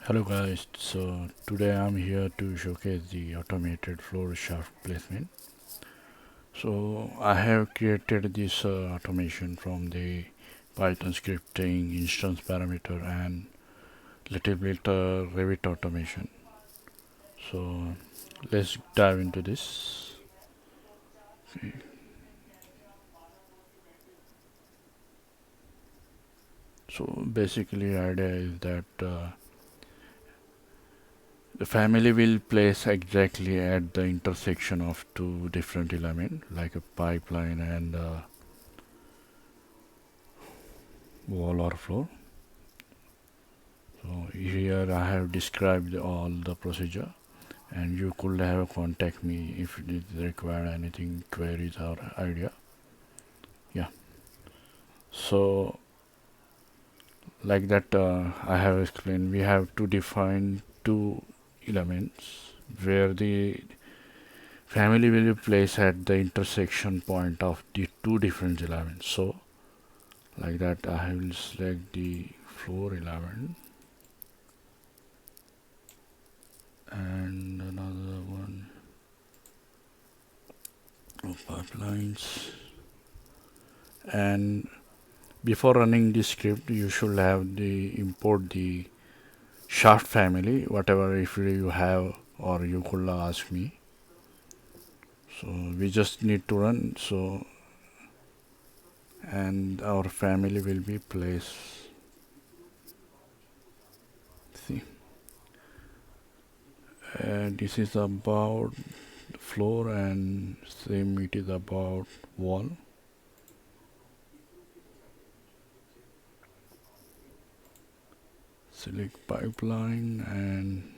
Hello guys, so today I'm here to showcase the automated floor shaft placement. So I have created this automation from the Python scripting, instance parameter and little bit Revit automation. So let's dive into this. Okay. So basically idea is that the family will place exactly at the intersection of two different elements like a pipeline and wall or floor. So here I have described all the procedure and you could have contact me if it require anything queries or idea. Yeah. So like that I have explained we have to define two elements where the family will be placed at the intersection point of the two different elements. So like that I will select the floor element and another one of pipelines. And before running this script you should have the import the shaft family whatever if you have or you could ask me. So we just need to run, so and our family will be placed. See, this is about floor and same it is about wall. Select pipeline and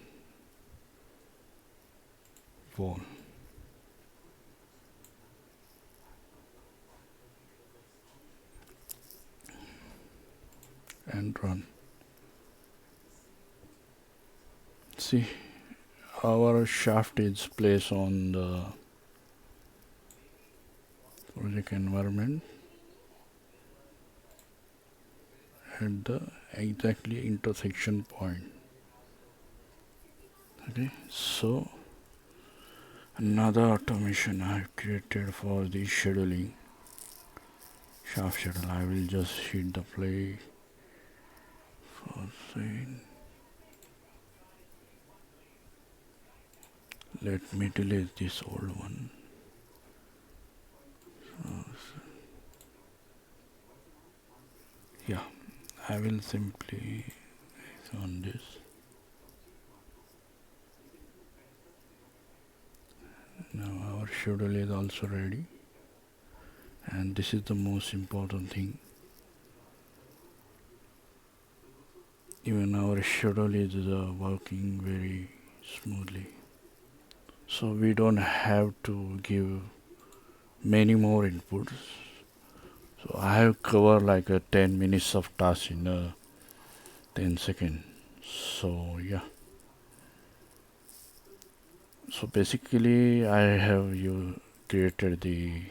wall and run. See, our shaft is placed on the project environment at the exactly intersection point. Okay, so another automation I have created for the scheduling shaft schedule. I will just hit the play for saying. Let me delete this old one. Yeah, I will simply on this. Now our schedule is also ready, and this is the most important thing. Even our schedule is working very smoothly, so we don't have to give many more inputs. So I have covered like a 10 minutes of task in 10 seconds. So yeah. So basically I have you created the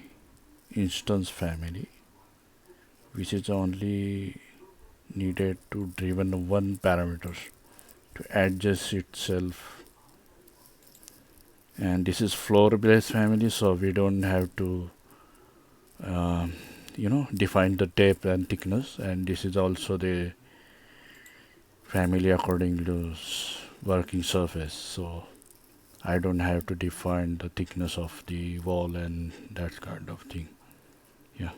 instance family which is only needed to driven one parameters to adjust itself, and this is floor based family so we don't have to um, define the depth and thickness, and this is also the family according to working surface, so I don't have to define the thickness of the wall and that kind of thing. Yeah.